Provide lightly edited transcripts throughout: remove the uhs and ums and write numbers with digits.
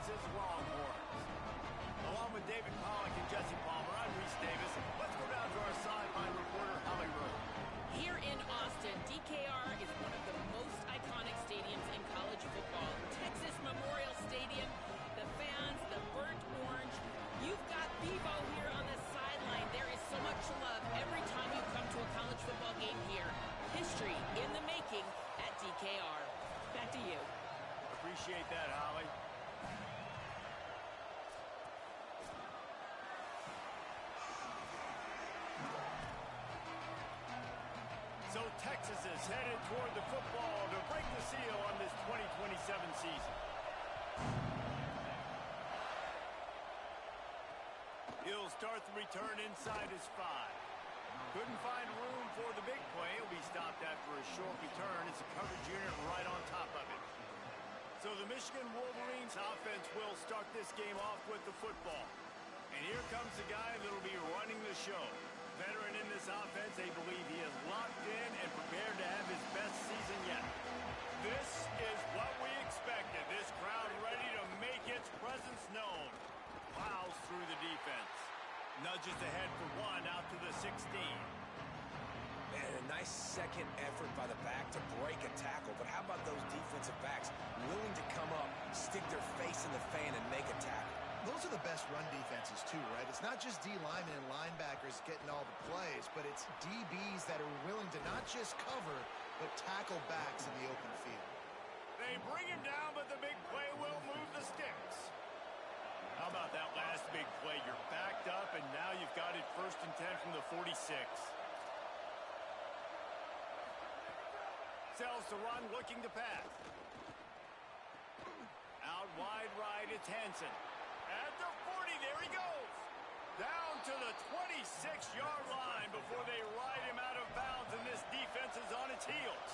Texas Longhorns. Along with David Pollack and Jesse Palmer, I'm Reese Davis. Let's go down to our sideline reporter, Holly Rowe. Here in Austin, DKR is one of the most iconic stadiums in college football. Texas Memorial Stadium, the fans, the burnt orange. You've got Bevo here on the sideline. There is so much love every time you come to a college football game here. History in the making at DKR. Back to you. Appreciate that, Holly. So Texas is headed toward the football to break the seal on this 2027 season. He'll start the return inside his 5. Couldn't find room for the big play. He'll be stopped after a short return. It's a coverage unit right on top of it. So the Michigan Wolverines offense will start this game off with the football. And here comes the guy that'll be running the show. Veteran in this offense, they believe he is locked in and prepared to have his best season yet. This is what we expected. This crowd ready to make its presence known. Plows through the defense. Nudges ahead for 1 out to the 16. Man, a nice second effort by the back to break a tackle. But how about those defensive backs willing to come up, stick their face in the fan, and make a tackle? Those are the best run defenses, too, right? It's not just D linemen and linebackers getting all the plays, but it's DBs that are willing to not just cover, but tackle backs in the open field. They bring him down, but the big play will move the sticks. How about that last big play? You're backed up, and now you've got it 1st and 10 from the 46. Sells to run, looking to pass. Out wide right, it's Hansen. At the 40, there he goes. Down to the 26-yard line before they ride him out of bounds, and this defense is on its heels.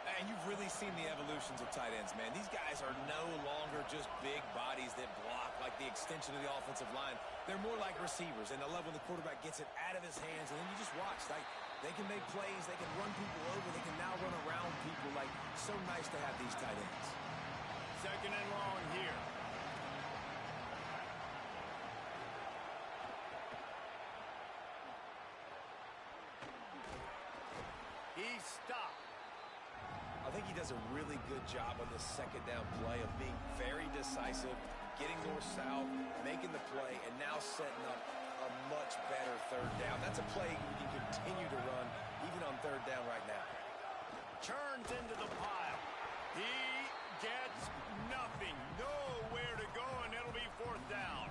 And you've really seen the evolutions of tight ends, man. These guys are no longer just big bodies that block like the extension of the offensive line. They're more like receivers, and they love when the quarterback gets it out of his hands, and then you just watch. Like, they can make plays, they can run people over, they can now run around people. Like, so nice to have these tight ends. 2nd and long here. He's stopped. I think he does a really good job on this 2nd down play of being very decisive, getting north-south, making the play, and now setting up a much better 3rd down. That's a play we can continue to run even on 3rd down right now. Turns into the pile. He gets nothing. Nowhere to go, and it'll be 4th down.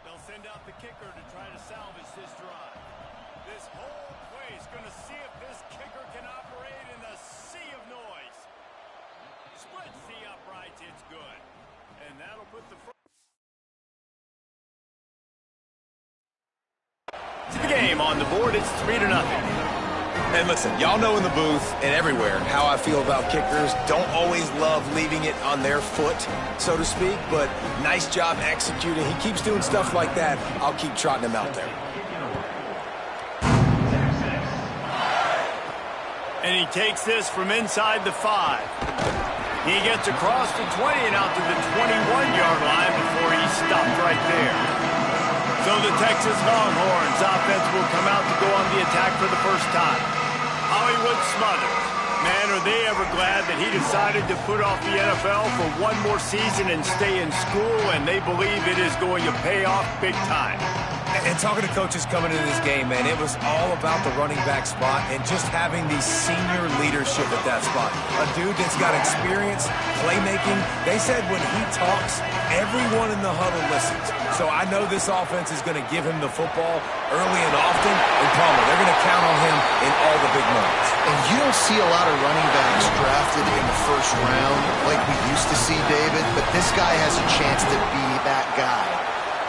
They'll send out the kicker to try to salvage this drive. This whole play is going to see if this kicker can operate in the sea of noise. Splits the uprights, it's good. And that'll put the game on the board. It's 3-0. And listen, y'all know in the booth and everywhere how I feel about kickers. Don't always love leaving it on their foot, so to speak, but nice job executing. He keeps doing stuff like that. I'll keep trotting him out there. And he takes this from inside the 5. He gets across the 20 and out to the 21-yard line before he's stopped right there. So the Texas Longhorns offense will come out to go on the attack for the first time. Hollywood Smothers. Man, are they ever glad that he decided to put off the NFL for 1 more season and stay in school, and they believe it is going to pay off big time. And talking to coaches coming into this game, man, it was all about the running back spot and just having the senior leadership at that spot. A dude that's got experience, playmaking. They said when he talks, everyone in the huddle listens. So I know this offense is going to give him the football early and often. And Palmer, they're going to count on him in all the big moments. And you don't see a lot of running backs drafted in the 1st round like we used to see, David, but this guy has a chance to be that guy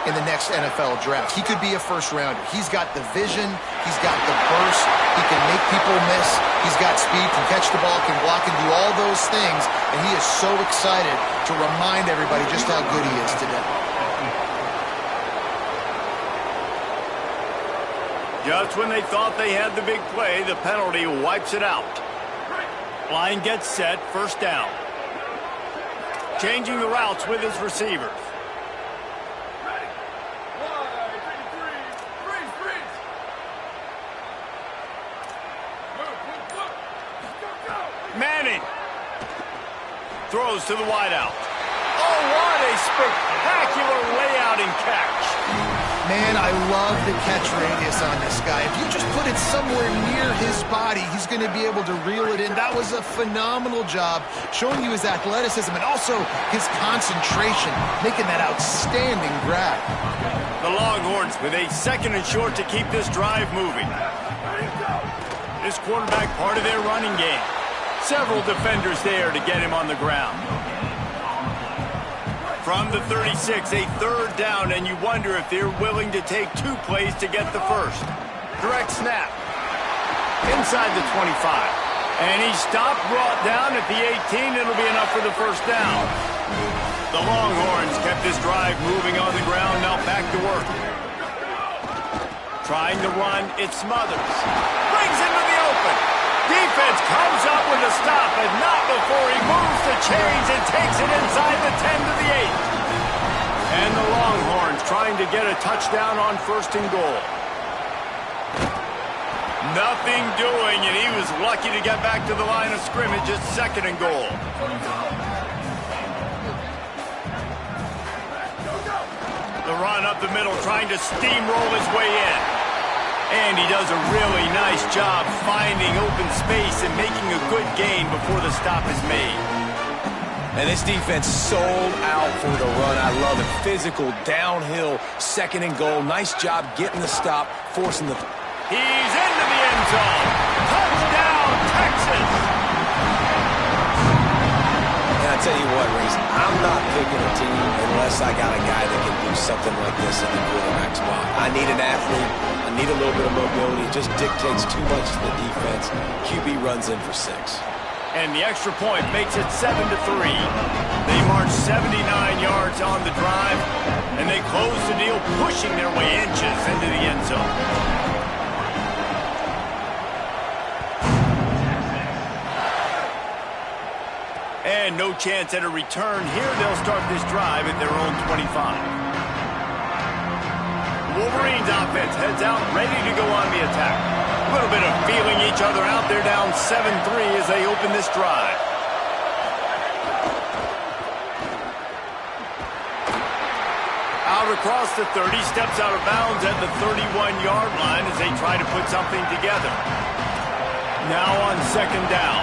in the next NFL draft. He could be a 1st rounder. He's got the vision. He's got the burst. He can make people miss. He's got speed, can catch the ball, can block, and do all those things. And he is so excited to remind everybody just how good he is today. Just when they thought they had the big play, the penalty wipes it out. Line gets set, 1st down. changing the routes with his receivers. Manning throws to the wideout. Oh, what a spectacular layout and catch. Man, I love the catch radius on this guy. If you just put it somewhere near his body, he's going to be able to reel it in. That was a phenomenal job, showing you his athleticism and also his concentration, making that outstanding grab. The Longhorns with a 2nd and short to keep this drive moving. This quarterback part of their running game. Several defenders there to get him on the ground. From the 36, a 3rd down, and you wonder if they're willing to take 2 plays to get the first. Direct snap. Inside the 25. And he stopped, brought down at the 18. It'll be enough for the first down. The Longhorns kept this drive moving on the ground. Now back to work. Trying to run, it Smothers. Brings into the open. Defense comes up with a stop, but not before he moves the chains and takes it inside the 10 to the 8. And the Longhorns trying to get a touchdown on 1st and goal. Nothing doing, and he was lucky to get back to the line of scrimmage at 2nd and goal. The run up the middle, trying to steamroll his way in. And he does a really nice job finding open space and making a good gain before the stop is made. And this defense sold out for the run. I love it. Physical, downhill, 2nd and goal. Nice job getting the stop, forcing the... He's into the end zone. Touchdown, Texas! And I tell you what, Reese, I'm not picking a team unless I got a guy that can do something like this in the quarterback spot. I need an athlete. I need a little bit of mobility. It just dictates too much to the defense. QB runs in for 6. And the extra point makes it 7-3. They march 79 yards on the drive, and they close the deal, pushing their way inches into the end zone. And no chance at a return here. They'll start this drive at their own 25. Wolverines offense heads out, ready to go on the attack. A little bit of feeling each other out. They're down 7-3 as they open this drive. Out across the 30, steps out of bounds at the 31-yard line as they try to put something together. Now on 2nd down.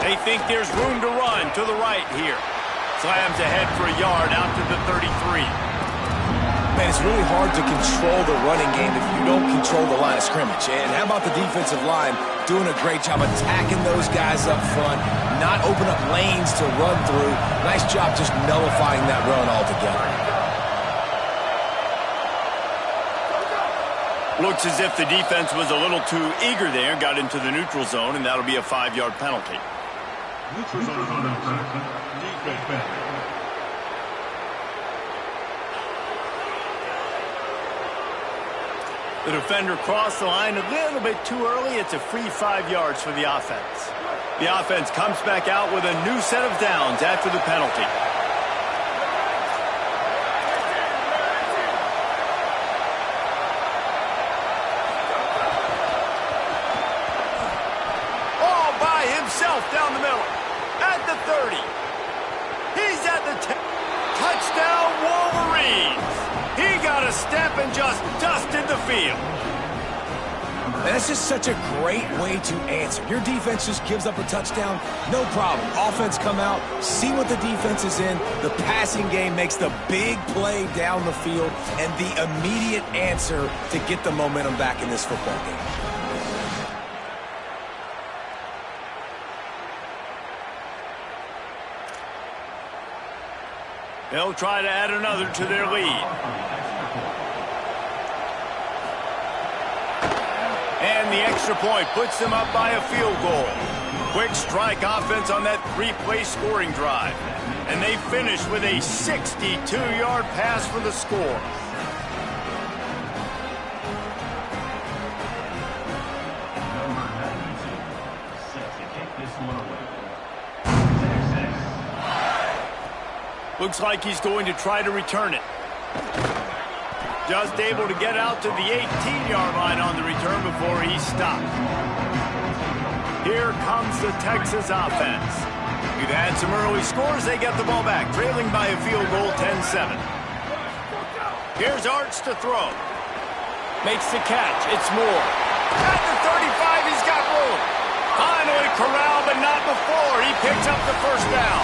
They think there's room to run to the right here. Slams ahead for a yard out to the 33. Man, it's really hard to control the running game if you don't control the line of scrimmage. And how about the defensive line doing a great job attacking those guys up front, not open up lanes to run through. Nice job just nullifying that run altogether. Looks as if the defense was a little too eager there, got into the neutral zone, and that'll be a 5-yard penalty. Neutral zone defense. The defender crossed the line a little bit too early. It's a free 5 yards for the offense. The offense comes back out with a new set of downs after the penalty. All by himself down the middle. At the 30. He's at the 10. Touchdown, Wolverines. He got a step and just dusted the field. And that's just such a great way to answer. Your defense just gives up a touchdown, no problem. Offense come out, see what the defense is in. The passing game makes the big play down the field and the immediate answer to get the momentum back in this football game. They'll try to add another to their lead. And the extra point puts them up by a field goal. Quick strike offense on that 3-play scoring drive. And they finish with a 62-yard pass for the score. Looks like he's going to try to return it. Just able to get out to the 18-yard line on the return before he's stopped. Here comes the Texas offense. We've had some early scores. They get the ball back, trailing by a field goal, 10-7. Here's Arts to throw. Makes the catch. It's Moore. At the 35, he's got room. Finally corralled, but not before. He picks up the first down.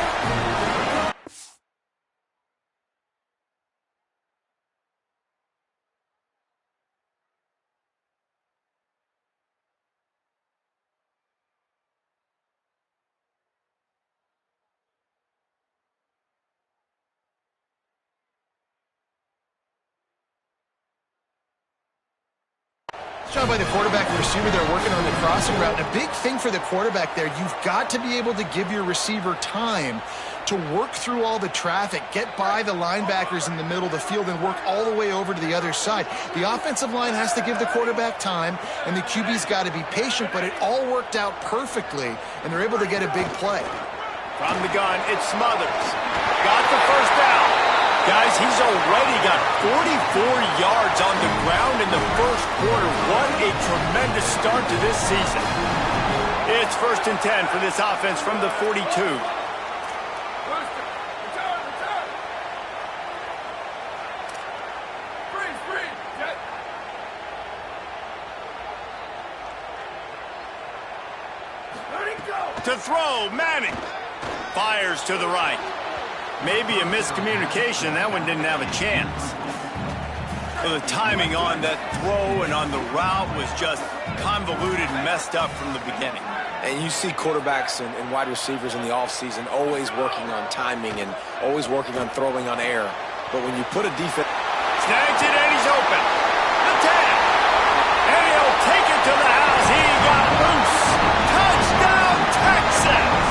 Shot by the quarterback and receiver there working on the crossing route. And a big thing for the quarterback there, you've got to be able to give your receiver time to work through all the traffic, get by the linebackers in the middle of the field, and work all the way over to the other side. The offensive line has to give the quarterback time, and the QB's got to be patient, but it all worked out perfectly, and they're able to get a big play. From the gun, it's Smothers. Got the first down. Guys, he's already got 44 yards on the ground in the first quarter. What a tremendous start to this season. It's 1st and 10 for this offense from the 42. To throw, Manning. Fires to the right. Maybe a miscommunication. That one didn't have a chance. Well, the timing on that throw and on the route was just convoluted and messed up from the beginning. And you see quarterbacks and wide receivers in the offseason always working on timing and always working on throwing on air. But when you put a defense... Snags it and he's open. The 10. And he'll take it to the house. He got loose. Touchdown, Texas!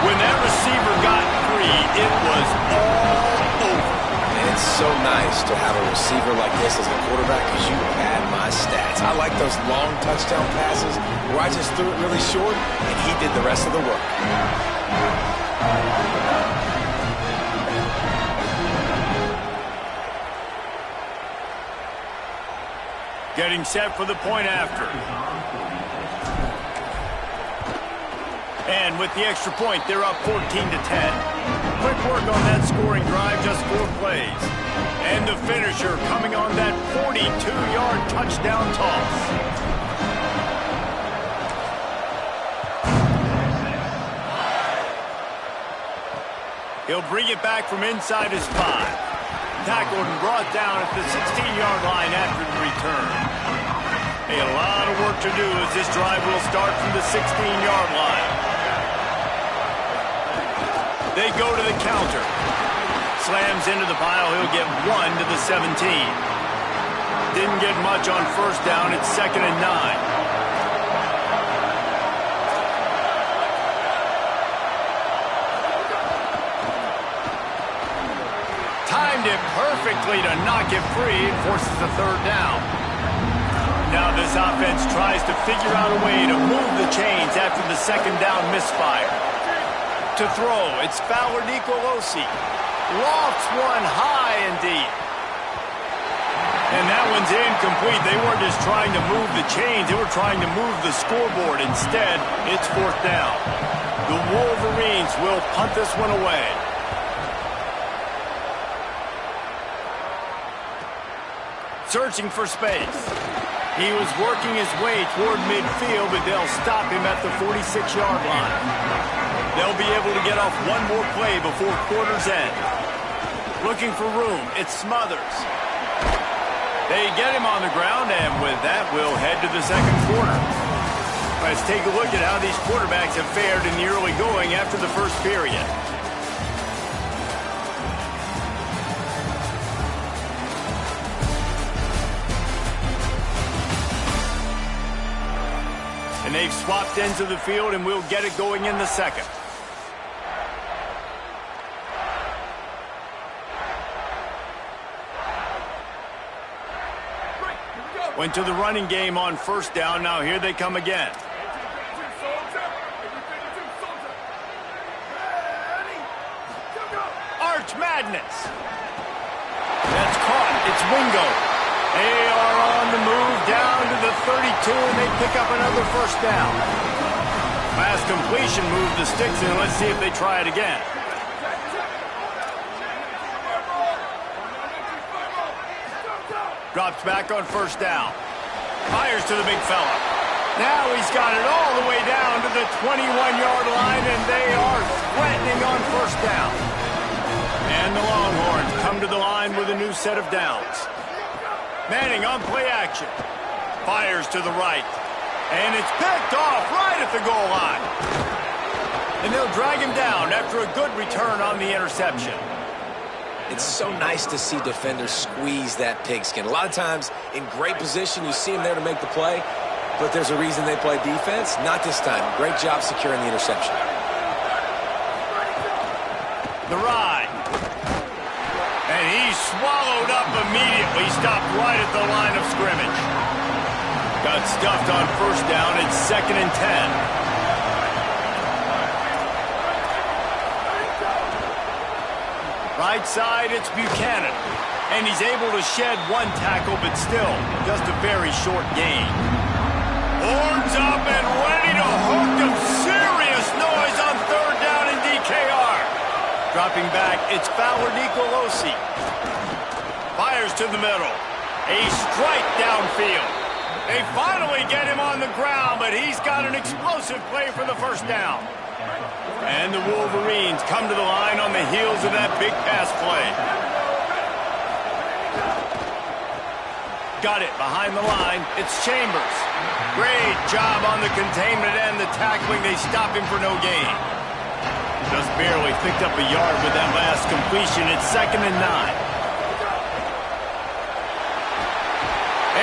When that receiver got free, it was all over. And it's so nice to have a receiver like this as a quarterback because you pad my stats. I like those long touchdown passes where I just threw it really short and he did the rest of the work. Getting set for the point after. And with the extra point, they're up 14-10. Quick work on that scoring drive, just 4 plays. And the finisher coming on that 42-yard touchdown toss. He'll bring it back from inside his 5. Tackled and brought down at the 16-yard line after the return. A lot of work to do as this drive will start from the 16-yard line. They go to the counter. Slams into the pile. He'll get 1 to the 17. Didn't get much on first down. It's 2nd and 9. Timed it perfectly to knock it free. It forces the 3rd down. Now this offense tries to figure out a way to move the chains after the 2nd down misfire. To throw, it's Fowler Nicolosi. Lofts one high and deep. And that one's incomplete. They weren't just trying to move the chains. They were trying to move the scoreboard. Instead, it's 4th down. The Wolverines will punt this one away. Searching for space. He was working his way toward midfield, but they'll stop him at the 46-yard line. They'll be able to get off one more play before quarter's end. Looking for room, it's Smothers. They get him on the ground, and with that, we'll head to the 2nd quarter. Let's take a look at how these quarterbacks have fared in the early going after the first period. And they've swapped ends of the field, and we'll get it going in the 2nd. Went to the running game on first down. Now here they come again. madness. That's caught. It's Wingo. They are on the move down to the 32, and they pick up another first down. Pass completion moved the sticks in. Let's see if they try it again. Drops back on first down. Fires to the big fella. Now he's got it all the way down to the 21-yard line, and they are threatening on first down. And the Longhorns come to the line with a new set of downs. Manning on play action. Fires to the right. And it's picked off right at the goal line. And they'll drag him down after a good return on the interception. It's so nice to see defenders squeeze that pigskin. A lot of times, in great position, you see them there to make the play, but there's a reason they play defense. Not this time. Great job securing the interception. The ride. And he's swallowed up immediately, stopped right at the line of scrimmage. Got stuffed on first down. It's 2nd and 10. Right side, it's Buchanan. And he's able to shed one tackle, but still, just a very short gain. Horns up and ready to hook them. Serious noise on third down in DKR. Dropping back, it's Fowler Nicolosi. Fires to the middle. A strike downfield. They finally get him on the ground, but he's got an explosive play for the first down. And the Wolverines come to the line on the heels of that big pass play. Got it behind the line. It's Chambers. Great job on the containment and the tackling. They stop him for no gain. Just barely picked up a yard with that last completion. It's 2nd and 9.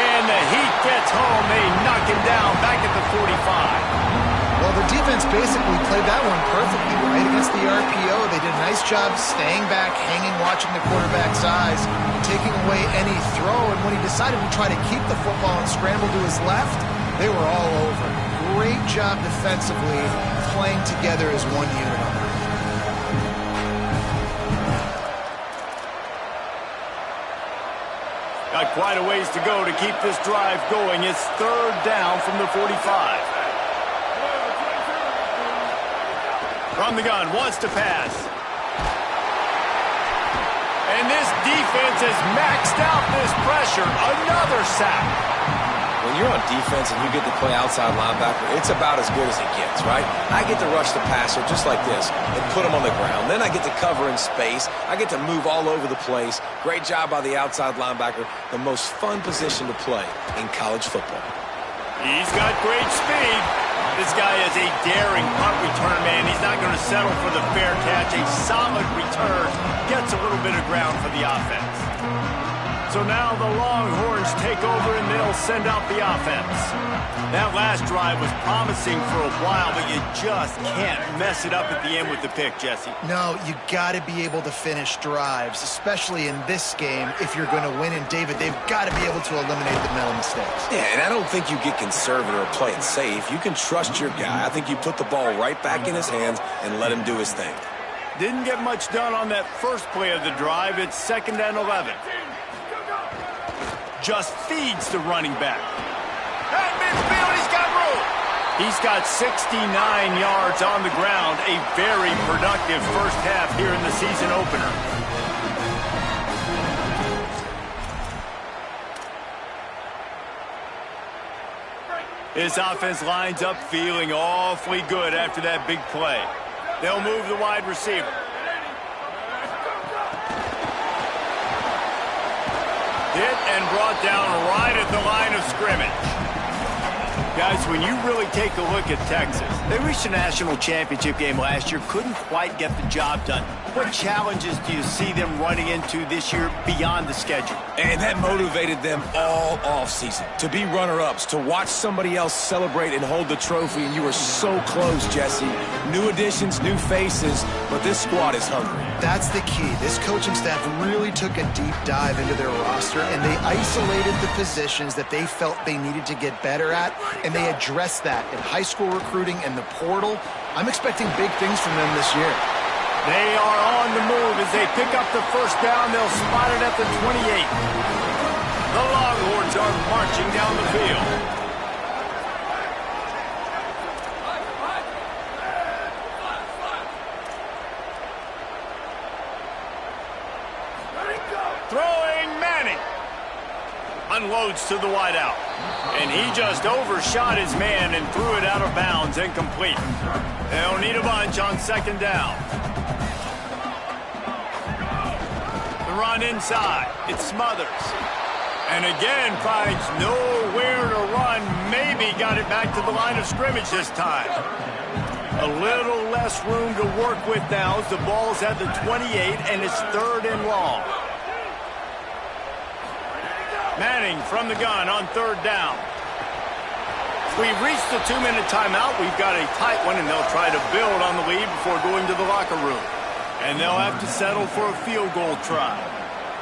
And the Heat gets home. They knock him down back at the 45. Well, the defense basically played that one perfectly, right? Against the RPO, they did a nice job staying back, hanging, watching the quarterback's eyes, taking away any throw, and when he decided to try to keep the football and scramble to his left, they were all over. Great job defensively, playing together as one unit on that. Got quite a ways to go to keep this drive going. It's third down from the 45. From the gun, wants to pass. And this defense has maxed out this pressure. Another sack. When you're on defense and you get to play outside linebacker, it's about as good as it gets, right? I get to rush the passer just like this and put him on the ground. Then I get to cover in space. I get to move all over the place. Great job by the outside linebacker. The most fun position to play in college football. He's got great speed. This guy is a daring punt return man. He's not going to settle for the fair catch. A solid return. Gets a little bit of ground for the offense. So now the Longhorns take over and they'll send out the offense. That last drive was promising for a while, but you just can't mess it up at the end with the pick, Jesse. No, you got to be able to finish drives, especially in this game if you're going to win. And David, they've got to be able to eliminate the mental mistakes. Yeah, and I don't think you get conservative or play it safe. You can trust your guy. I think you put the ball right back in his hands and let him do his thing. Didn't get much done on that first play of the drive. It's 2nd and 11. Just feeds the running back. At midfield, he's got room. He's got 69 yards on the ground. A very productive first half here in the season opener. This offense lines up feeling awfully good after that big play. They'll move the wide receiver. Hit and brought down right at the line of scrimmage. Guys, when you really take a look at Texas, they reached a national championship game last year, couldn't quite get the job done. What challenges do you see them running into this year beyond the schedule? And that motivated them all offseason to be runner-ups, to watch somebody else celebrate and hold the trophy, and you were so close, Jesse. New additions, new faces, but this squad is hungry. That's the key. This coaching staff really took a deep dive into their roster, and they isolated the positions that they felt they needed to get better at, and they addressed that in high school recruiting and the portal. I'm expecting big things from them this year. They are on the move as they pick up the first down. They'll spot it at the 28. The Longhorns are marching down the field. Throwing Manning. Unloads to the wideout. And he just overshot his man and threw it out of bounds, incomplete. They'll need a bunch on second down. The run inside. It Smothers. And again finds nowhere to run. Maybe got it back to the line of scrimmage this time. A little less room to work with now as the ball's at the 28 and it's 3rd and long. Manning from the gun on 3rd down. We've reached the 2-minute timeout. We've got a tight one, and they'll try to build on the lead before going to the locker room. And they'll have to settle for a field goal try.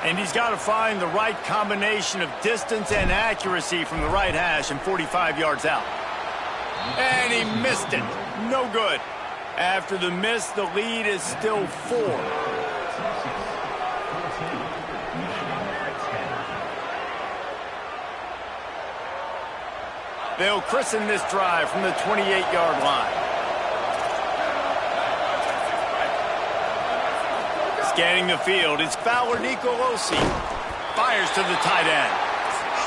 And he's got to find the right combination of distance and accuracy from the right hash and 45 yards out. And he missed it. No good. After the miss, the lead is still 4. They'll christen this drive from the 28-yard line. Scanning the field, it's Fowler Nicolosi. Fires to the tight end.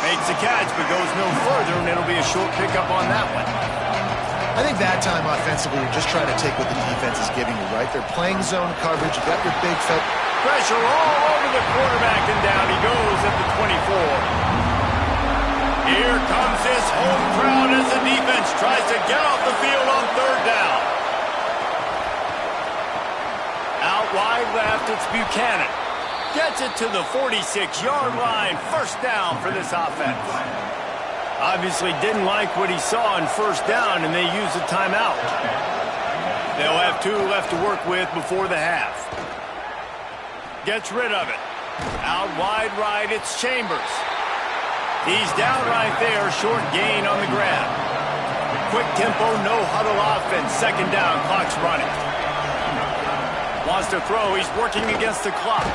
Makes a catch, but goes no further, and it'll be a short pickup on that one. I think that time offensively, you're just trying to take what the defense is giving you, right? They're playing zone coverage. You got your big fat pressure all over the quarterback, and down he goes at the 24. Here comes this home crowd as the defense tries to get off the field on 3rd down. Out wide left, it's Buchanan. Gets it to the 46-yard line. 1st down for this offense. Obviously didn't like what he saw on 1st down, and they use a timeout. They'll have 2 left to work with before the half. Gets rid of it. Out wide right, it's Chambers. He's down right there, short gain on the grab. Quick tempo, no huddle offense. 2nd down, clock's running. Wants to throw, he's working against the clock.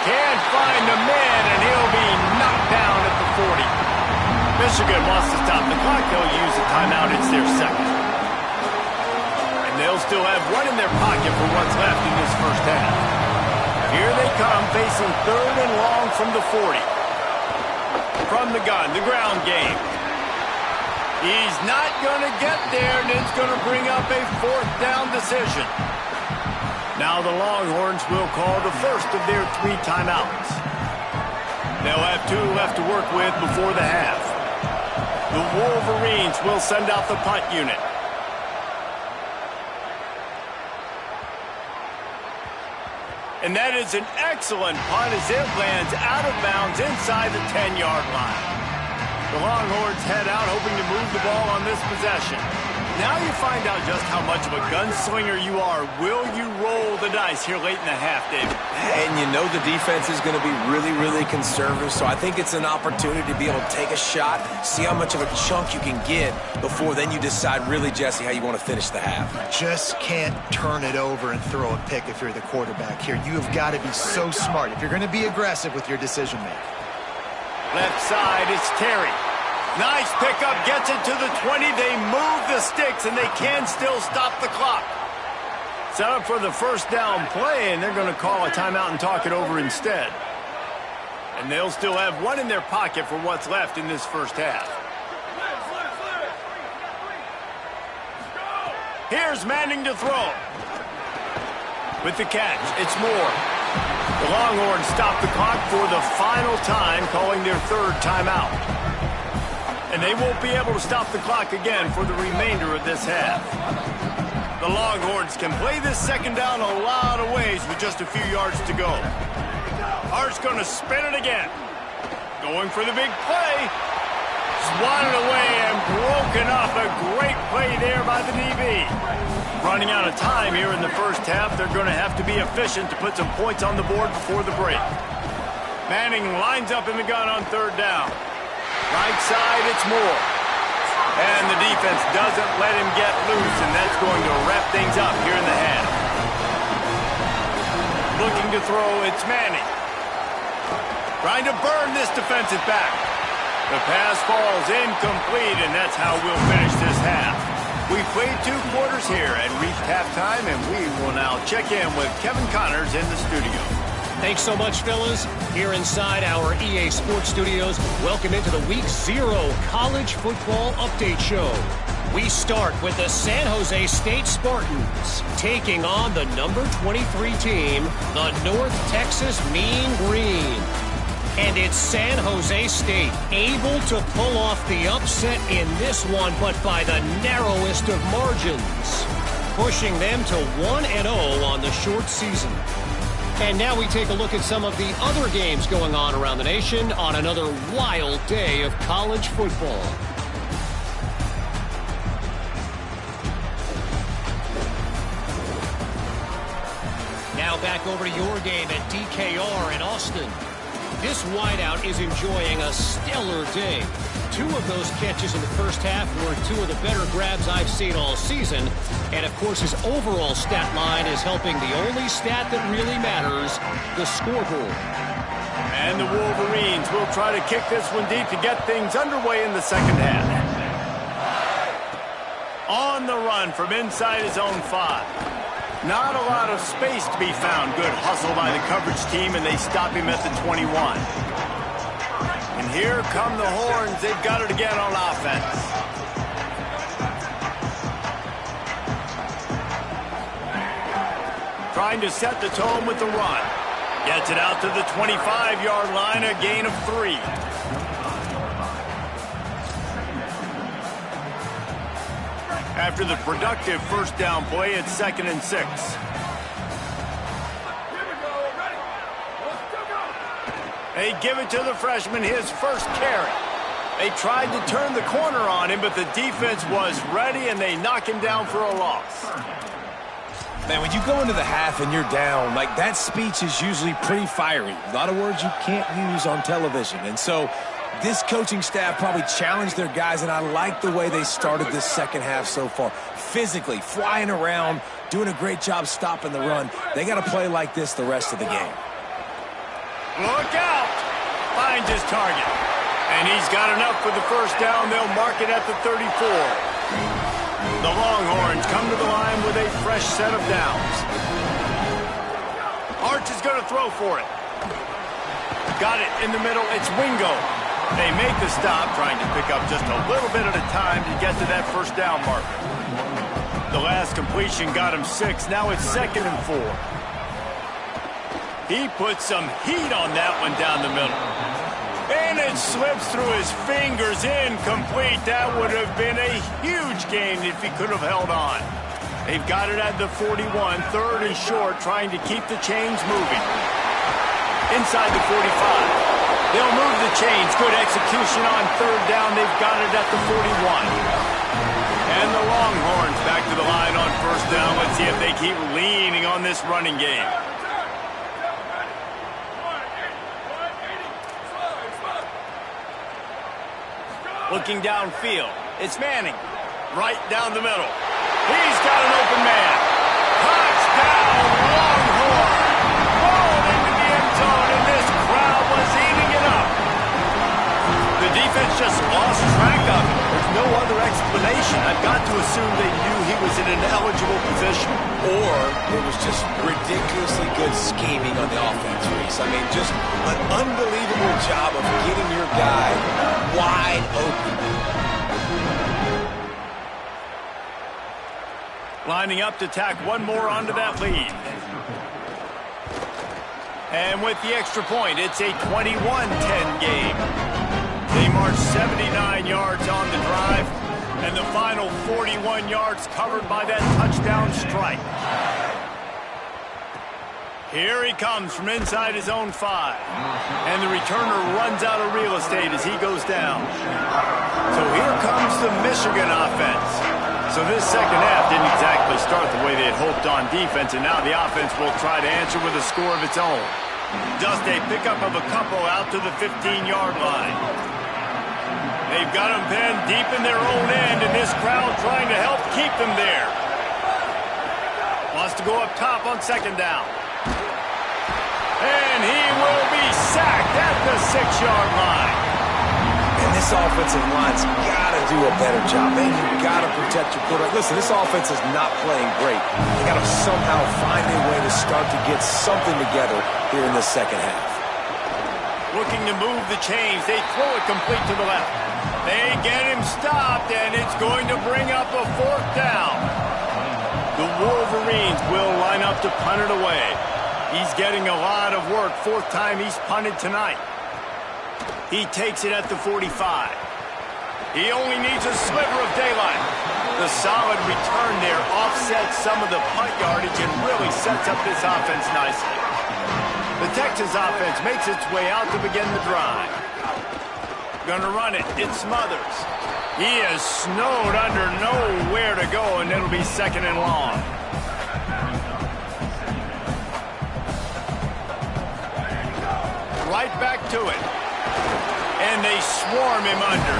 Can't find the man, and he'll be knocked down at the 40. Michigan wants to stop the clock. They'll use a timeout. It's their 2nd. And they'll still have 1 in their pocket for what's left in this first half. Here they come, facing 3rd and long from the 40. From the gun, the ground game. He's not going to get there, and it's going to bring up a 4th down decision. Now the Longhorns will call the first of their 3 timeouts. They'll have 2 left to work with before the half. The Wolverines will send out the punt unit. And that is an excellent punt as it lands out of bounds inside the 10-yard line. The Longhorns head out hoping to move the ball on this possession. Now you find out just how much of a gunslinger you are. Will you roll the dice here late in the half, David? And you know the defense is going to be really, really conservative, so I think it's an opportunity to be able to take a shot, see how much of a chunk you can get before then you decide really, Jesse, how you want to finish the half. Just can't turn it over and throw a pick if you're the quarterback here. You have got to be so smart if you're going to be aggressive with your decision-making. Left side, it's Terry. Nice pickup, gets it to the 20. They move the sticks, and they can still stop the clock. Set up for the 1st down play, and they're going to call a timeout and talk it over instead. And they'll still have 1 in their pocket for what's left in this first half. Here's Manning to throw. With the catch, it's Moore. The Longhorns stop the clock for the final time, calling their 3rd timeout. And they won't be able to stop the clock again for the remainder of this half. The Longhorns can play this 2nd down a lot of ways with just a few yards to go. Hart's going to spin it again. Going for the big play. Swatted away and broken up. A great play there by the DB. Running out of time here in the first half. They're going to have to be efficient to put some points on the board before the break. Manning lines up in the gun on 3rd down. Right side, it's Moore. And the defense doesn't let him get loose, and that's going to wrap things up here in the half. Looking to throw, it's Manning. Trying to burn this defensive back. The pass falls incomplete, and that's how we'll finish this half. We played 2 quarters here and reached halftime, and we will now check in with Kevin Connors in the studio. Thanks so much, fellas. Here inside our EA Sports Studios, welcome into the Week 0 College Football Update Show. We start with the San Jose State Spartans taking on the number 23 team, the North Texas Mean Green. And it's San Jose State able to pull off the upset in this one, but by the narrowest of margins, pushing them to 1-0 on the short season. And now we take a look at some of the other games going on around the nation on another wild day of college football. Now back over to your game at DKR in Austin. This wideout is enjoying a stellar day. 2 of those catches in the first half were 2 of the better grabs I've seen all season. And, of course, his overall stat line is helping the only stat that really matters, the scoreboard. And the Wolverines will try to kick this one deep to get things underway in the second half. On the run from inside his own 5. Not a lot of space to be found. Good hustle by the coverage team, and they stop him at the 21. And here come the Horns. They've got it again on offense. Trying to set the tone with the run. Gets it out to the 25-yard line, a gain of 3. After the productive first down play, it's 2nd and 6. They give it to the freshman, his first carry. They tried to turn the corner on him, but the defense was ready, and they knock him down for a loss. Man, when you go into the half and you're down, like, that speech is usually pretty fiery. A lot of words you can't use on television. And so this coaching staff probably challenged their guys, and I like the way they started this second half so far. Physically, flying around, doing a great job stopping the run. They got to play like this the rest of the game. Look out! Finds his target. And he's got enough for the first down. They'll mark it at the 34. The Longhorns come to the line with a fresh set of downs. Arch is going to throw for it. Got it in the middle. It's Wingo. They make the stop, trying to pick up just a little bit at a time to get to that first down marker. The last completion got him 6. Now it's 2nd and 4. He put some heat on that one down the middle. And it slips through his fingers, incomplete. That would have been a huge gain if he could have held on. They've got it at the 41, 3rd and short, trying to keep the chains moving. Inside the 45. They'll move the chains. Good execution on 3rd down. They've got it at the 41. And the Longhorns back to the line on 1st down. Let's see if they keep leaning on this running game. Looking downfield, it's Manning. Right down the middle. He's got an open man. Touchdown, Longhorn! Ball into the end zone, and this crowd was eating it up. The defense just lost track of him. There's no other explanation. I've got to assume they knew he was in an eligible position. Or it was just ridiculously good scheming on the offense, Reese. I mean, just an unbelievable job of getting your guy wide open. Lining up to tack one more onto that lead. And with the extra point, it's a 21-10 game. They march 79 yards on the drive, and the final 41 yards covered by that touchdown strike. Here he comes from inside his own 5. And the returner runs out of real estate as he goes down. So here comes the Michigan offense. So this second half didn't exactly start the way they had hoped on defense, and now the offense will try to answer with a score of its own. Just a pickup of a couple out to the 15-yard line. They've got them pinned deep in their own end, and this crowd trying to help keep them there. Wants to go up top on 2nd down. And he will be sacked at the 6-yard line. And this offensive line's got to do a better job. Man, you've got to protect your quarterback. Listen, this offense is not playing great. They got to somehow find a way to start to get something together here in the second half. Looking to move the chains. They throw it complete to the left. They get him stopped, and it's going to bring up a 4th down. The Wolverines will line up to punt it away. He's getting a lot of work. 4th time he's punted tonight. He takes it at the 45. He only needs a sliver of daylight. The solid return there offsets some of the punt yardage and really sets up this offense nicely. The Texas offense makes its way out to begin the drive. Gonna run it. It's Smothers. He is snowed under, nowhere to go, and it'll be 2nd and long. Right back to it. And they swarm him under.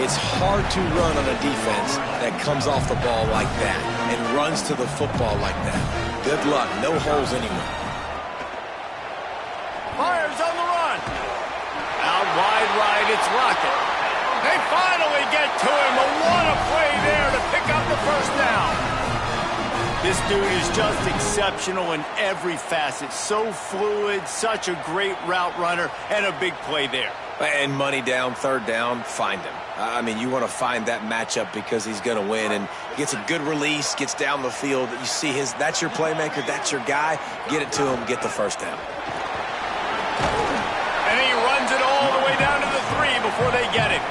It's hard to run on a defense that comes off the ball like that and runs to the football like that. Good luck. No holes anywhere. Fires on the run. Out wide right, it's Rocket. They finally get to him. What a play there to pick up the 1st down. This dude is just exceptional in every facet. So fluid, such a great route runner, and a big play there. And money down, 3rd down, find him. I mean, you want to find that matchup because he's going to win, and gets a good release, gets down the field. You see that's your playmaker, that's your guy. Get it to him, get the 1st down. And he runs it all the way down to the 3 before they get it.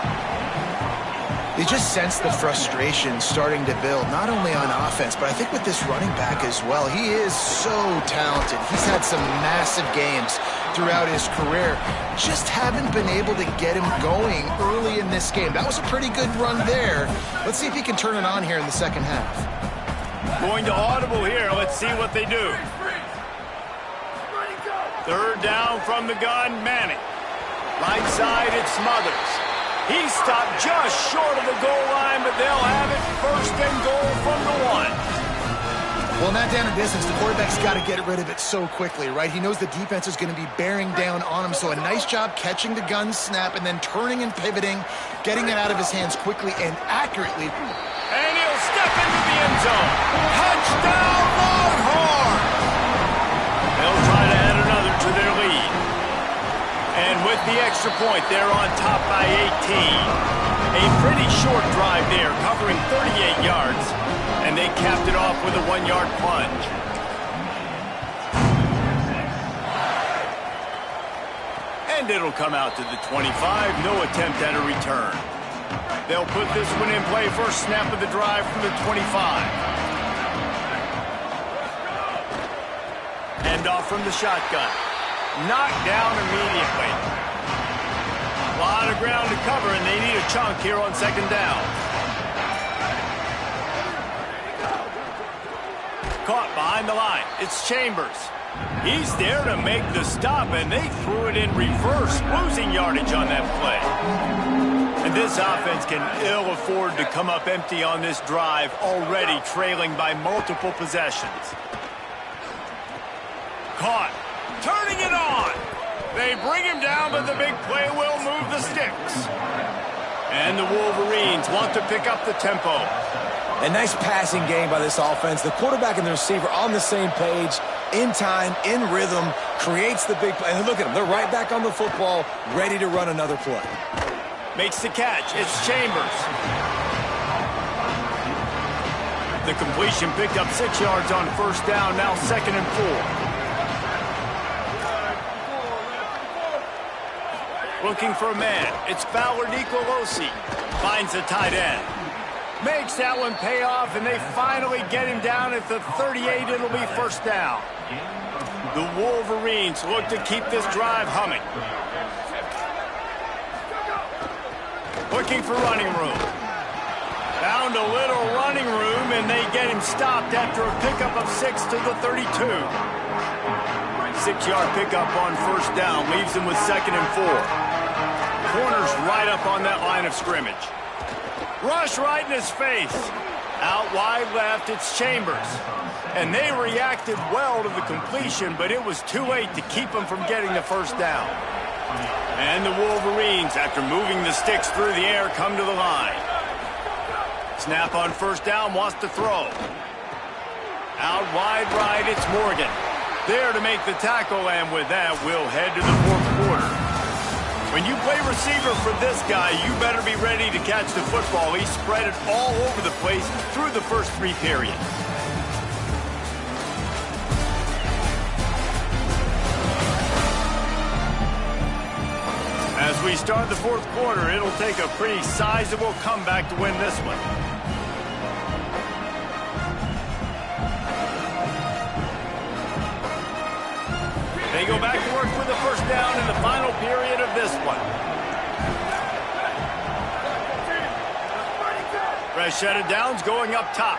You just sense the frustration starting to build, not only on offense, but I think with this running back as well. He is so talented. He's had some massive games throughout his career. Just haven't been able to get him going early in this game. That was a pretty good run there. Let's see if he can turn it on here in the second half. Going to audible here. Let's see what they do. 3rd down from the gun, Manning. Right side, it's Smothers. He stopped just short of the goal line, but they'll have it 1st and goal from the 1. Well, not down in distance. The quarterback's got to get rid of it so quickly, right? He knows the defense is going to be bearing down on him, so a nice job catching the gun snap and then turning and pivoting, getting it out of his hands quickly and accurately. And he'll step into the end zone. Touchdown, Longhorn! They'll try to add another to their lead. And with the extra point, they're on top by 18. A pretty short drive there, covering 38 yards. And they capped it off with a 1-yard plunge. And it'll come out to the 25. No attempt at a return. They'll put this one in play. First snap of the drive from the 25. Hand off from the shotgun. Knocked down immediately. A lot of ground to cover, and they need a chunk here on 2nd down. Caught behind the line. It's Chambers. He's there to make the stop, and they threw it in reverse, losing yardage on that play. And this offense can ill afford to come up empty on this drive, already trailing by multiple possessions. Caught. Turning it on. They bring him down, but the big play will move the sticks. And the Wolverines want to pick up the tempo. A nice passing game by this offense. The quarterback and the receiver on the same page, in time, in rhythm, creates the big play. And look at them. They're right back on the football, ready to run another play. Makes the catch. It's Chambers. The completion picked up 6 yards on 1st down, now 2nd and 4. Looking for a man. It's Fowler Nicolosi. Finds the tight end. Makes that one pay off, and they finally get him down at the 38. It'll be 1st down. The Wolverines look to keep this drive humming. Looking for running room. Found a little running room, and they get him stopped after a pickup of 6 to the 32. 6-yard pickup on 1st down. Leaves him with 2nd and 4. Corner's right up on that line of scrimmage. Rush right in his face. Out wide left, it's Chambers. And they reacted well to the completion, but it was too late to keep them from getting the first down. And the Wolverines, after moving the sticks through the air, come to the line. Snap on first down, wants to throw. Out wide right, it's Morgan. There to make the tackle, and with that, we'll head to the fourth quarter. When you play receiver for this guy, you better be ready to catch the football. He spread it all over the place through the first 3 periods. As we start the fourth quarter, it'll take a pretty sizable comeback to win this one. They go back to work with the first down in the final period of this one. Fresh set of downs going up top.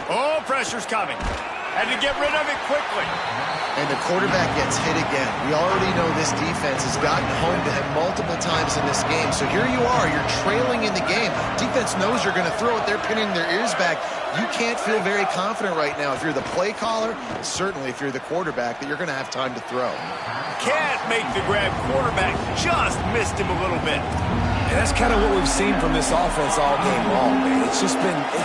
Oh, pressure's coming. Had to get rid of it quickly. And the quarterback gets hit again. We already know this defense has gotten home to him multiple times in this game. So here you are, you're trailing in the game. Defense knows you're going to throw it. They're pinning their ears back. You can't feel very confident right now if you're the play caller, certainly if you're the quarterback, that you're going to have time to throw. Can't make the grab. Quarterback just missed him a little bit. And that's kind of what we've seen from this offense all game long, man. It's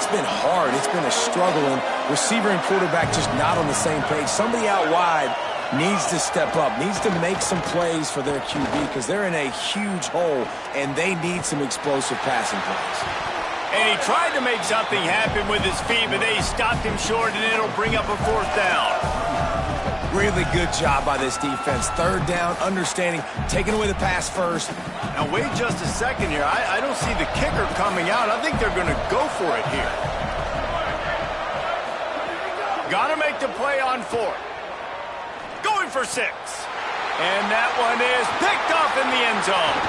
been hard. It's been a struggle, and receiver and quarterback just not on the same page. Somebody out wide needs to step up, needs to make some plays for their QB because they're in a huge hole, and they need some explosive passing plays. And he tried to make something happen with his feet, but they stopped him short, and it'll bring up a fourth down. Really good job by this defense. Third down, understanding, taking away the pass first. Now, wait just a second here. I don't see the kicker coming out. I think they're going to go for it here. Got to make the play on 4. Going for 6. And that one is picked up in the end zone.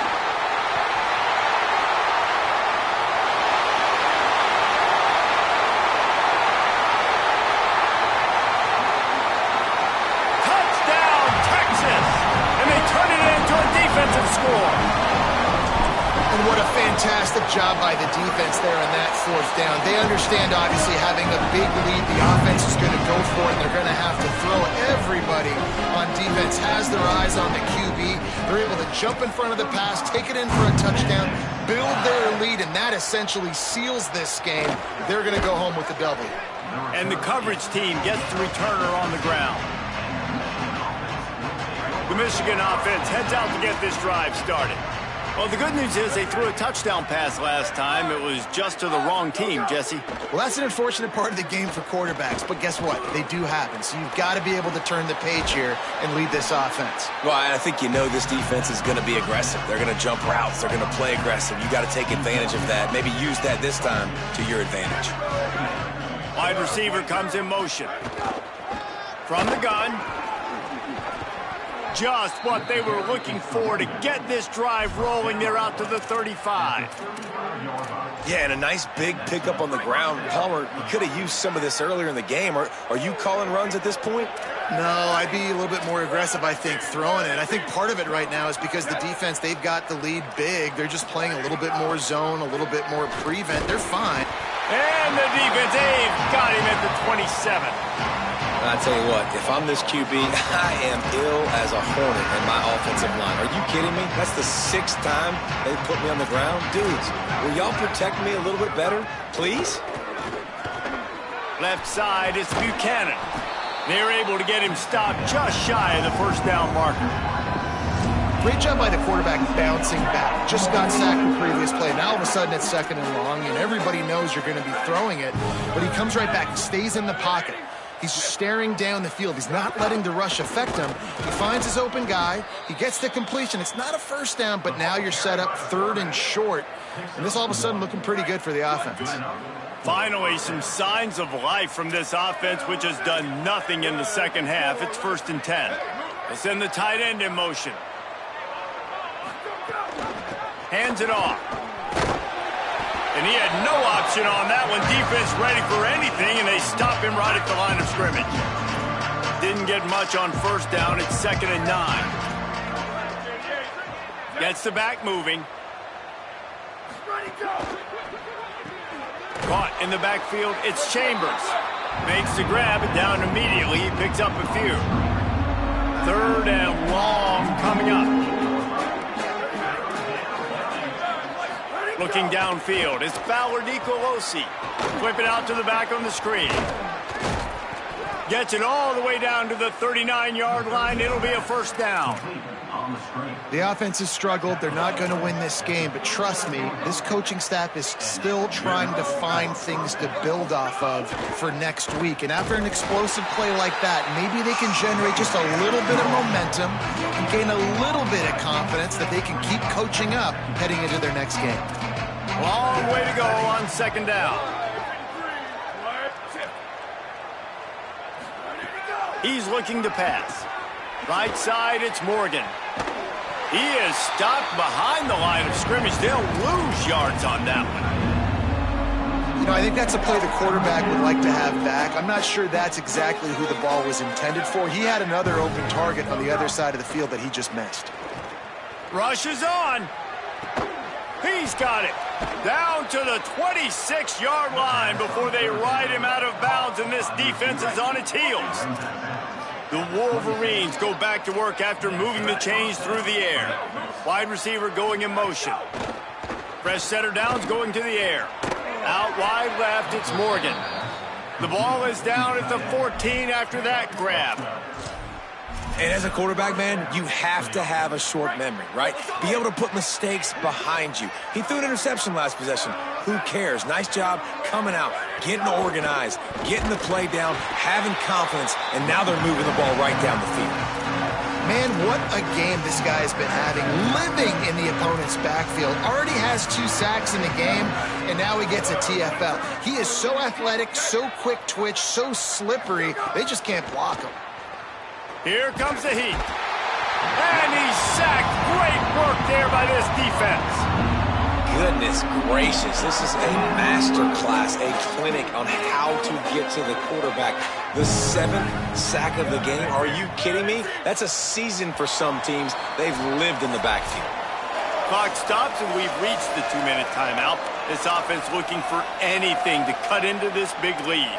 Score. And what a fantastic job by the defense there on that fourth down. They understand, obviously, having a big lead. The offense is going to go for it. They're going to have to throw. Everybody on defense has their eyes on the QB. They're able to jump in front of the pass, take it in for a touchdown, build their lead, and that essentially seals this game. They're going to go home with the W. And the coverage team gets the returner on the ground. The Michigan offense heads out to get this drive started. Well, the good news is they threw a touchdown pass last time. It was just to the wrong team, Jesse. Well, that's an unfortunate part of the game for quarterbacks, but guess what? They do happen. So you've got to be able to turn the page here and lead this offense. Well, I think you know this defense is going to be aggressive. They're going to jump routes. They're going to play aggressive. You got to take advantage of that. Maybe use that this time to your advantage. Wide receiver comes in motion. From the gun. Just what they were looking for to get this drive rolling. They're out to the 35. Yeah, and a nice big pickup on the ground. Palmer, you could have used some of this earlier in the game. Are you calling runs at this point? No, I'd be a little bit more aggressive, I think, throwing it. I think part of it right now is because the defense, they've got the lead big. They're just playing a little bit more zone, a little bit more prevent. They're fine. And the defense, they've got him at the 27. I tell you what, if I'm this QB, I am ill as a hornet in my offensive line. Are you kidding me? That's the 6th time they put me on the ground. Dudes, will y'all protect me a little bit better, please? Left side is Buchanan. They're able to get him stopped just shy of the first down marker. Great job by the quarterback bouncing back. Just got sacked the previous play. Now all of a sudden it's 2nd and long, and everybody knows you're going to be throwing it. But he comes right back. He stays in the pocket. He's staring down the field. He's not letting the rush affect him. He finds his open guy. He gets the completion. It's not a first down, but now you're set up 3rd and short. And this all of a sudden looking pretty good for the offense. Finally, some signs of life from this offense, which has done nothing in the second half. It's 1st and 10. They send the tight end in motion. Hands it off. And he had no option on that one. Defense ready for anything, and they stop him right at the line of scrimmage. Didn't get much on first down. It's 2nd and 9. Gets the back moving. Caught in the backfield. It's Chambers. Makes the grab and down immediately. He picks up a few. 3rd and long coming up. Looking downfield, it's Fowler Nicolosi. Flip it out to the back on the screen. Gets it all the way down to the 39-yard line. It'll be a 1st down. The offense has struggled. They're not going to win this game, but trust me, this coaching staff is still trying to find things to build off of for next week. And after an explosive play like that, maybe they can generate just a little bit of momentum and gain a little bit of confidence that they can keep coaching up heading into their next game. Long way to go on 2nd down. He's looking to pass. Right side, it's Morgan. He is stopped behind the line of scrimmage. They'll lose yards on that one. You know, I think that's a play the quarterback would like to have back. I'm not sure that's exactly who the ball was intended for. He had another open target on the other side of the field that he just missed. Rush is on. He's got it. Down to the 26-yard line before they ride him out of bounds, and this defense is on its heels. The Wolverines go back to work after moving the chains through the air. Wide receiver going in motion. Fresh center downs going to the air. Out wide left, it's Morgan. The ball is down at the 14 after that grab. And as a quarterback, man, you have to have a short memory, right? Be able to put mistakes behind you. He threw an interception last possession. Who cares? Nice job coming out, getting organized, getting the play down, having confidence, and now they're moving the ball right down the field. Man, what a game this guy has been having, living in the opponent's backfield. Already has 2 sacks in the game, and now he gets a TFL. He is so athletic, so quick twitch, so slippery, they just can't block him. Here comes the heat. And he's sacked. Great work there by this defense. Goodness gracious, this is a master class, a clinic on how to get to the quarterback. The 7th sack of the game, are you kidding me? That's a season for some teams. They've lived in the backfield. Clock stops and we've reached the 2-minute timeout. This offense looking for anything to cut into this big lead.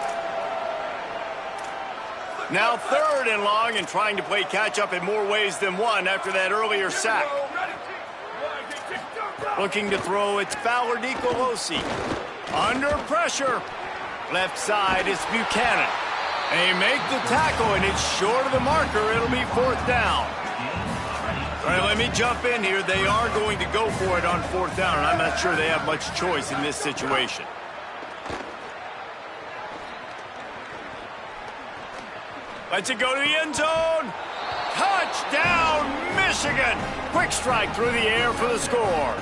Now 3rd and long and trying to play catch-up in more ways than one after that earlier sack. Looking to throw, it's Fowler Nicolosi. Under pressure. Left side is Buchanan. They make the tackle, and it's short of the marker. It'll be 4th down. All right, let me jump in here. They are going to go for it on 4th down, and I'm not sure they have much choice in this situation. Let's it go to the end zone. Touchdown, Michigan. Quick strike through the air for the score.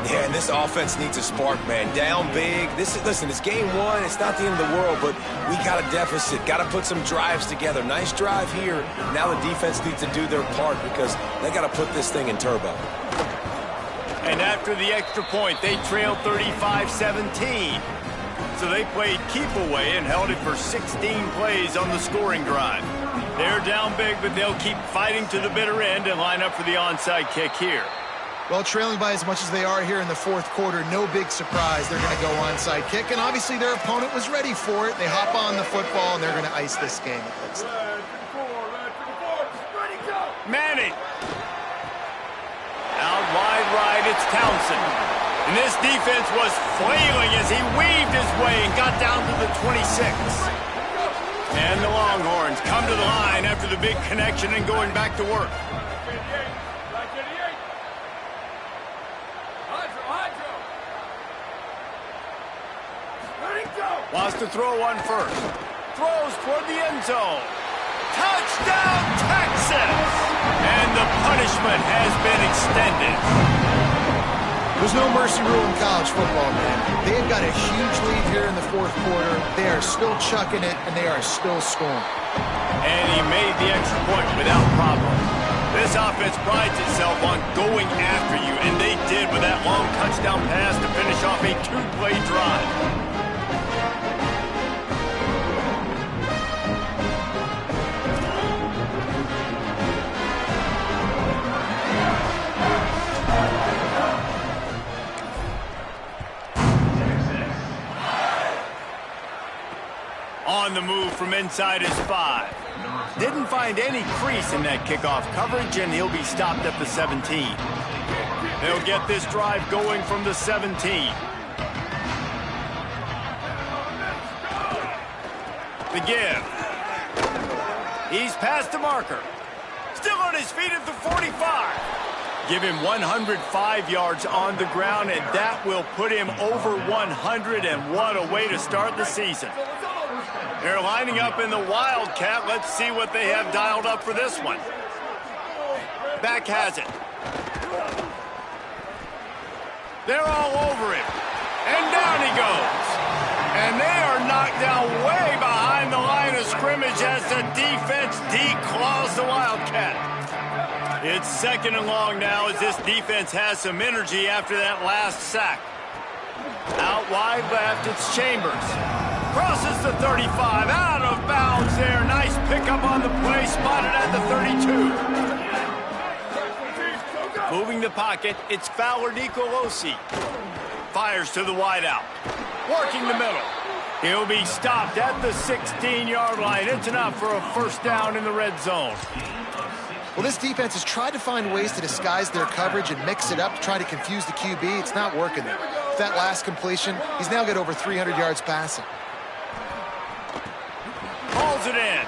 Yeah, and this offense needs a spark, man. Down big. Listen, it's game 1. It's not the end of the world, but we got a deficit. Got to put some drives together. Nice drive here. Now the defense needs to do their part because they got to put this thing in turbo. And after the extra point, they trailed 35-17. So they played keep away and held it for 16 plays on the scoring drive. They're down big, but they'll keep fighting to the bitter end and line up for the onside kick here. Well, trailing by as much as they are here in the 4th quarter, no big surprise. They're going to go onside kick, and obviously their opponent was ready for it. They hop on the football, and they're going to ice this game, it looks like. Manning. Out wide right, it's Townsend. And this defense was flailing as he weaved his way and got down to the 26. And the Longhorns come to the line after the big connection and going back to work. Wants to throw one first. Throws toward the end zone. Touchdown, Texas! And the punishment has been extended. There's no mercy rule in college football, man. They've got a huge lead here in the 4th quarter. They are still chucking it, and they are still scoring. And he made the extra point without problem. This offense prides itself on going after you, and they did with that long touchdown pass to finish off a 2-play drive. on the move from inside his 5. Didn't find any crease in that kickoff coverage, and he'll be stopped at the 17. They'll get this drive going from the 17. The give. He's past the marker. Still on his feet at the 45. Give him 105 yards on the ground, and that will put him over 100, and what a way to start the season. They're lining up in the Wildcat. Let's see what they have dialed up for this one. Back has it. They're all over him. And down he goes. And they are knocked down way behind the line of scrimmage as the defense declaws the Wildcat. It's 2nd and long now as this defense has some energy after that last sack. Out wide left, it's Chambers. Crosses the 35, out of bounds there. Nice pickup on the play, spotted at the 32. Moving the pocket, it's Fowler Nicolosi. Fires to the wideout. Working the middle. He'll be stopped at the 16-yard line. It's enough for a first down in the red zone. Well, this defense has tried to find ways to disguise their coverage and mix it up to try to confuse the QB. It's not working there. With that last completion, he's now got over 300 yards passing. Hauls it in.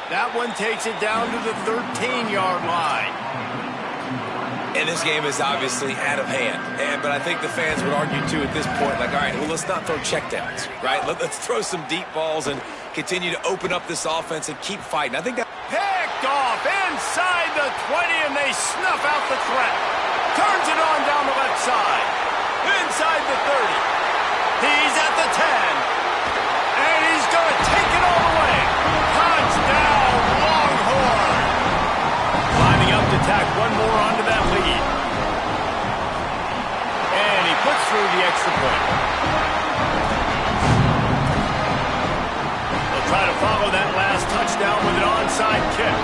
That one takes it down to the 13-yard line. And this game is obviously out of hand. But I think the fans would argue, too, at this point, like, all right, well, let's not throw checkdowns, right? Let's throw some deep balls and continue to open up this offense and keep fighting. I think that... Picked off inside the 20, and they snuff out the threat. Turns it on down the left side. Inside the 30. He's at the 10. And he's going to take it all the way. Touchdown, Longhorn. Lining up to tack one more onto that lead. And he puts through the extra point. They'll try to follow that last touchdown with an onside kick.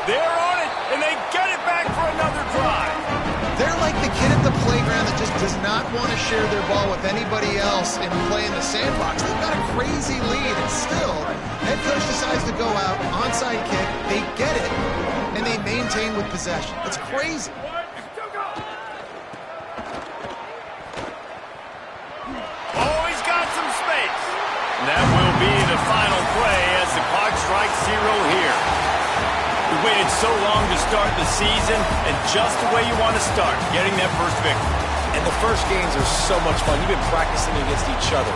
They're on it, and they get it back for another drive. They're like the kid at the playground that just does not want to share their ball with anybody else and play in the sandbox. They've got a crazy lead, and still, head coach decides to go out, onside kick, they get it, and they maintain with possession. It's crazy. Oh, he's got some space. And that will be the final play as the clock strikes 0 here. We waited so long to start the season, and just the way you want to start, getting that first victory. And the first games are so much fun. You've been practicing against each other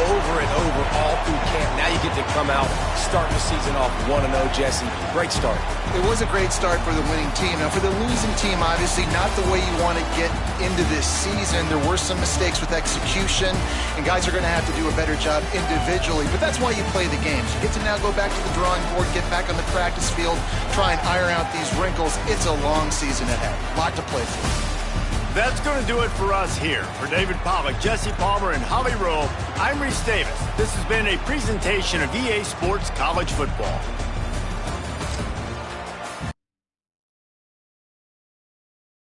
over and over all through camp. Now you get to come out, starting the season off 1-0, Jesse. Great start. It was a great start for the winning team. Now, for the losing team, obviously not the way you want to get into this season. There were some mistakes with execution, and guys are going to have to do a better job individually. But that's why you play the games. You get to now go back to the drawing board, get back on the practice field, try and iron out these wrinkles. It's a long season ahead. A lot to play for. That's going to do it for us here. For David Pollack, Jesse Palmer, and Holly Rowe, I'm Reese Davis. This has been a presentation of EA Sports College Football.